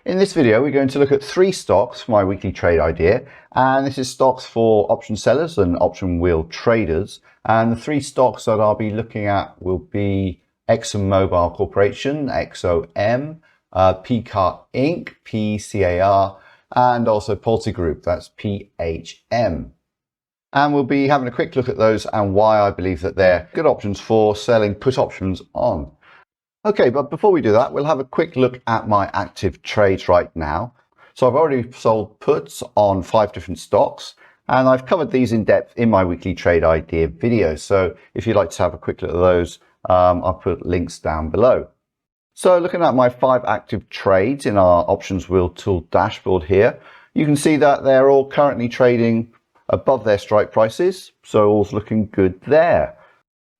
In this video, we're going to look at 3 stocks for my weekly trade idea, and this is stocks for option sellers and option wheel traders. And the 3 stocks that I'll be looking at will be Exxon Mobile Corporation, XOM, Paccar Inc., PCAR, and also PulteGroup, that's PHM. And we'll be having a quick look at those and why I believe that they're good options for selling put options on. Okay, but before we do that, we'll have a quick look at my active trades right now. So I've already sold puts on 5 different stocks, and I've covered these in depth in my weekly trade idea video. So if you'd like to have a quick look at those, I'll put links down below. So looking at my 5 active trades in our options wheel tool dashboard here, you can see that they're all currently trading above their strike prices. So all's looking good there.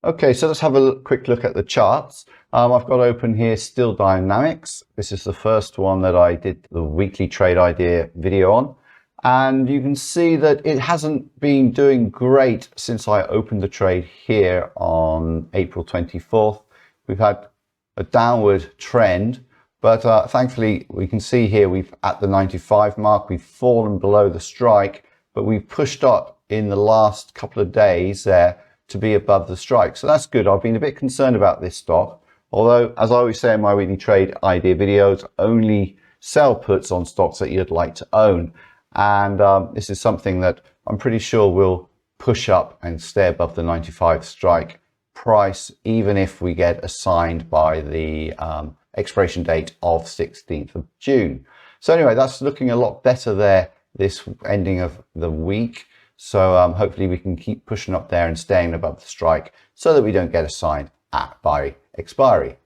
Okay, so let's have a quick look at the charts. I've got open here Still Dynamics. This is the first one that I did the weekly trade idea video on. And you can see that it hasn't been doing great since I opened the trade here on April 24th. We've had a downward trend, but thankfully we can see here we've at the 95 mark, we've fallen below the strike, but we've pushed up in the last couple of days there to be above the strike. So that's good. I've been a bit concerned about this stock, although as I always say in my weekly trade idea videos, only sell puts on stocks that you'd like to own. And this is something that I'm pretty sure will push up and stay above the 95 strike price, even if we get assigned by the expiration date of 16th of June. So anyway, that's looking a lot better there this ending of the week. So hopefully we can keep pushing up there and staying above the strike so that we don't get assigned by expiry.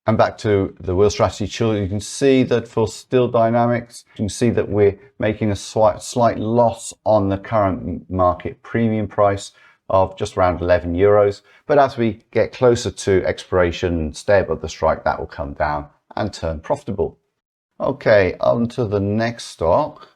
And back to the wheel strategy tool, you can see that for Still Dynamics, you can see that we're making a slight loss on the current market premium price of just around 11 euros. But as we get closer to expiration and stay above the strike, that will come down and turn profitable. Okay, on to the next stock.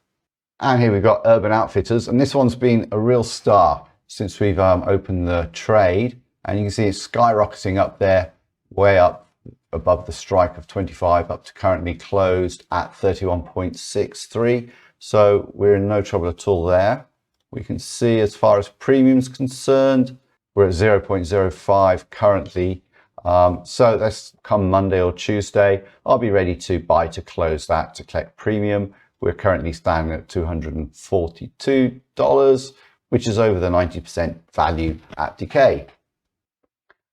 And here we've got Urban Outfitters, and this one's been a real star since we've opened the trade. And you can see it's skyrocketing up there, way up above the strike of 25, up to currently closed at 31.63. So we're in no trouble at all there. We can see as far as premium's concerned, we're at 0.05 currently. So that's come Monday or Tuesday, I'll be ready to buy to close that to collect premium. We're currently standing at $242, which is over the 90% value at decay.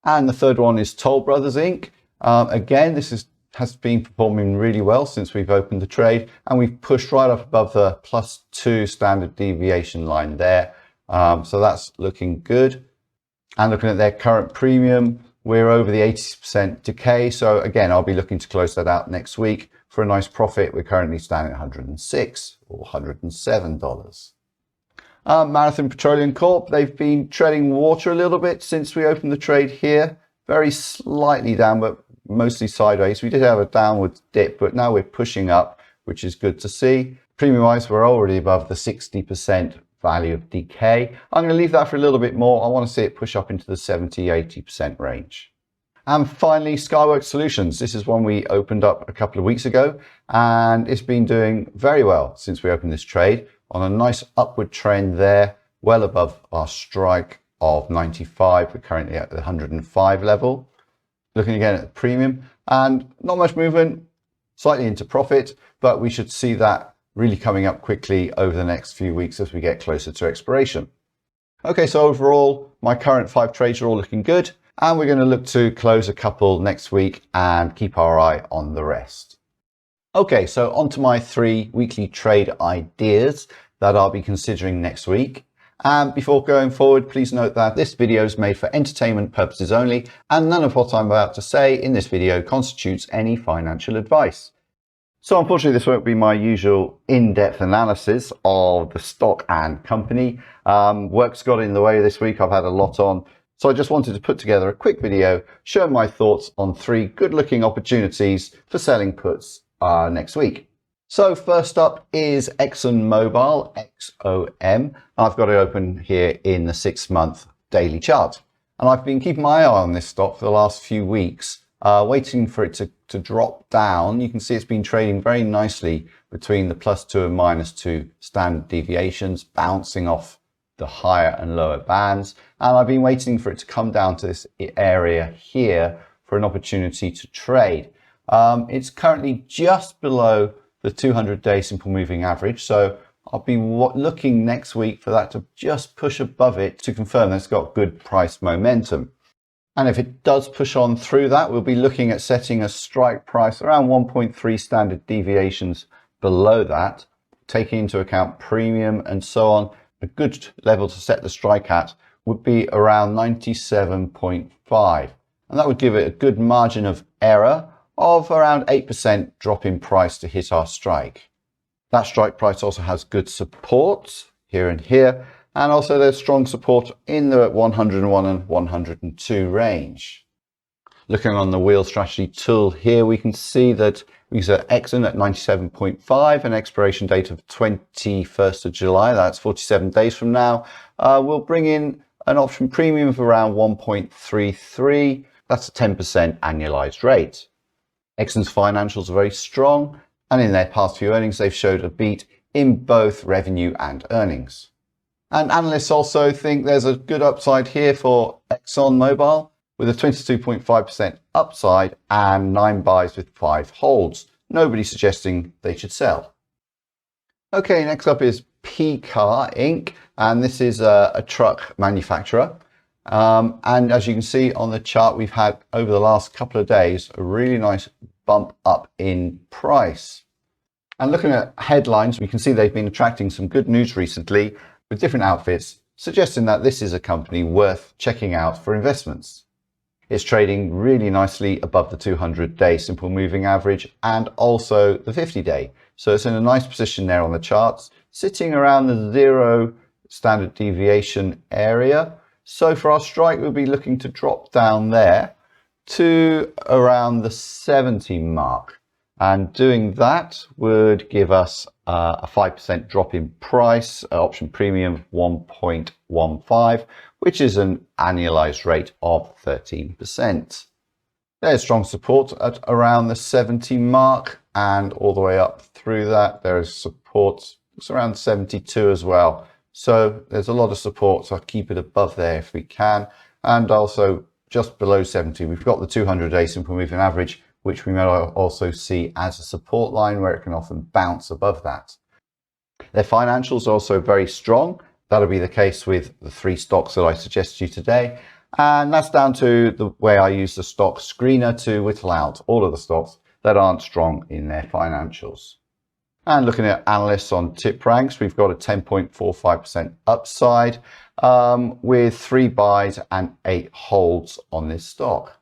And the third one is Toll Brothers Inc. Again, this has been performing really well since we've opened the trade, and we've pushed right up above the +2 standard deviation line there. So that's looking good. And looking at their current premium, we're over the 80% decay. So again, I'll be looking to close that out next week for a nice profit. We're currently standing at $106 or $107. Marathon Petroleum Corp, they've been treading water a little bit since we opened the trade here. Very slightly down, but mostly sideways. We did have a downward dip, but now we're pushing up, which is good to see. Premium wise, we're already above the 60% value of decay. I'm going to leave that for a little bit more. I want to see it push up into the 70-80% range. And finally, Skyworks Solutions. This is one we opened up a couple of weeks ago, and it's been doing very well since we opened this trade, on a nice upward trend there, well above our strike of 95. We're currently at the 105 level. Looking again at the premium, and not much movement, slightly into profit, but we should see that really coming up quickly over the next few weeks as we get closer to expiration. Okay, so overall, my current 5 trades are all looking good, and we're going to look to close a couple next week and keep our eye on the rest. Okay, so on to my 3 weekly trade ideas that I'll be considering next week. And before going forward, please note that this video is made for entertainment purposes only, and none of what I'm about to say in this video constitutes any financial advice. So unfortunately, this won't be my usual in-depth analysis of the stock and company. Work's got in the way this week. I've had a lot on. So I just wanted to put together a quick video showing my thoughts on 3 good-looking opportunities for selling puts next week. So first up is Exxon Mobile, XOM. I've got it open here in the 6-month daily chart. And I've been keeping my eye on this stock for the last few weeks. waiting for it to drop down. You can see it's been trading very nicely between the +2 and -2 standard deviations, bouncing off the higher and lower bands. And I've been waiting for it to come down to this area here for an opportunity to trade. It's currently just below the 200-day simple moving average. So I'll be looking next week for that to just push above it to confirm that it's got good price momentum. And if it does push on through that, we'll be looking at setting a strike price around 1.3 standard deviations below that, taking into account premium and so on. A good level to set the strike at would be around 97.5. And that would give it a good margin of error of around 8% drop in price to hit our strike. That strike price also has good support here and here. And also there's strong support in the 101 and 102 range. Looking on the wheel strategy tool here, we can see that we use Exxon at 97.5, an expiration date of 21st of July. That's 47 days from now. We'll bring in an option premium of around 1.33. That's a 10% annualized rate. Exxon's financials are very strong, and in their past few earnings, they've showed a beat in both revenue and earnings. And analysts also think there's a good upside here for Exxon Mobile with a 22.5% upside and 9 buys with 5 holds. Nobody suggesting they should sell. Okay, next up is Paccar Inc. And this is a truck manufacturer. And as you can see on the chart, we've had over the last couple of days a really nice bump up in price. And looking at headlines, we can see they've been attracting some good news recently with different outfits, suggesting that this is a company worth checking out for investments. It's trading really nicely above the 200-day simple moving average and also the 50-day. So it's in a nice position there on the charts, sitting around the 0 standard deviation area. So for our strike, we'll be looking to drop down there to around the 70 mark. And doing that would give us a 5% drop in price, option premium of 1.15, which is an annualized rate of 13%. There's strong support at around the 70 mark, and all the way up through that, there is support. It's around 72 as well. So there's a lot of support, so I'll keep it above there if we can. And also just below 70, we've got the 200-day simple moving average, which we may also see as a support line where it can often bounce above that. Their financials are also very strong. That'll be the case with the 3 stocks that I suggest to you today. And that's down to the way I use the stock screener to whittle out all of the stocks that aren't strong in their financials. And looking at analysts on tip ranks, we've got a 10.45% upside with 3 buys and 8 holds on this stock.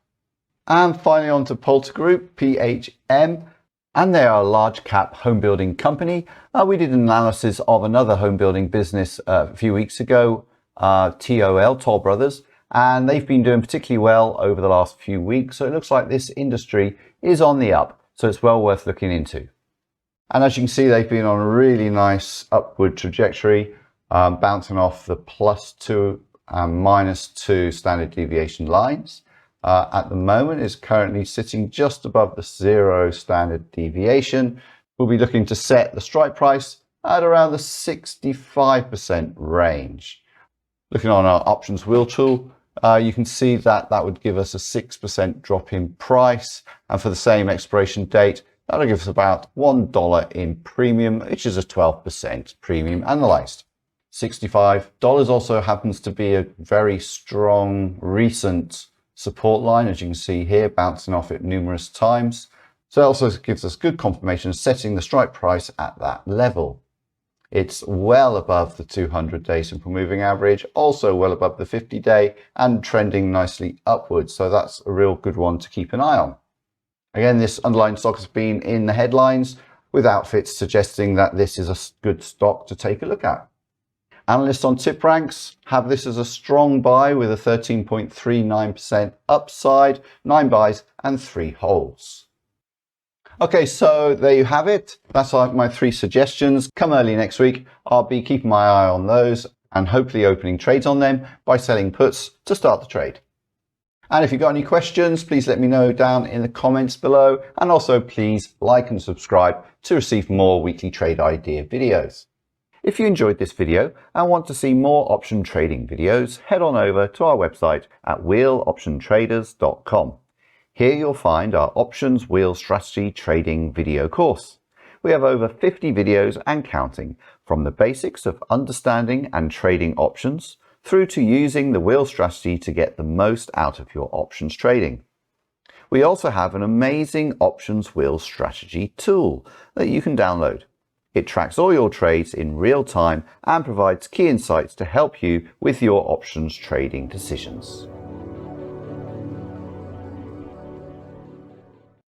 And finally on to PulteGroup, PHM, and they are a large cap home building company. We did an analysis of another home building business a few weeks ago, Toll Brothers, and they've been doing particularly well over the last few weeks. So it looks like this industry is on the up, so it's well worth looking into. And as you can see, they've been on a really nice upward trajectory, bouncing off the +2 and -2 standard deviation lines. At the moment is currently sitting just above the 0 standard deviation. We'll be looking to set the strike price at around the 65% range. Looking on our options wheel tool, you can see that that would give us a 6% drop in price, and for the same expiration date, that'll give us about $1 in premium, which is a 12% premium analyzed. $65 also happens to be a very strong recent support line, as you can see here, bouncing off it numerous times. So it also gives us good confirmation of setting the strike price at that level. It's well above the 200-day simple moving average, also well above the 50-day and trending nicely upwards. So that's a real good one to keep an eye on. Again, this underlying stock has been in the headlines with outfits suggesting that this is a good stock to take a look at. Analysts on tip ranks have this as a strong buy with a 13.39% upside, 9 buys and 3 holds. Okay, so there you have it. That's my 3 suggestions. Come early next week, I'll be keeping my eye on those and hopefully opening trades on them by selling puts to start the trade. And if you've got any questions, please let me know down in the comments below. And also please like and subscribe to receive more weekly trade idea videos. If you enjoyed this video and want to see more option trading videos, head on over to our website at wheeloptiontraders.com. Here you'll find our Options Wheel Strategy Trading video course. We have over 50 videos and counting, from the basics of understanding and trading options through to using the wheel strategy to get the most out of your options trading. We also have an amazing options wheel strategy tool that you can download. It tracks all your trades in real time and provides key insights to help you with your options trading decisions.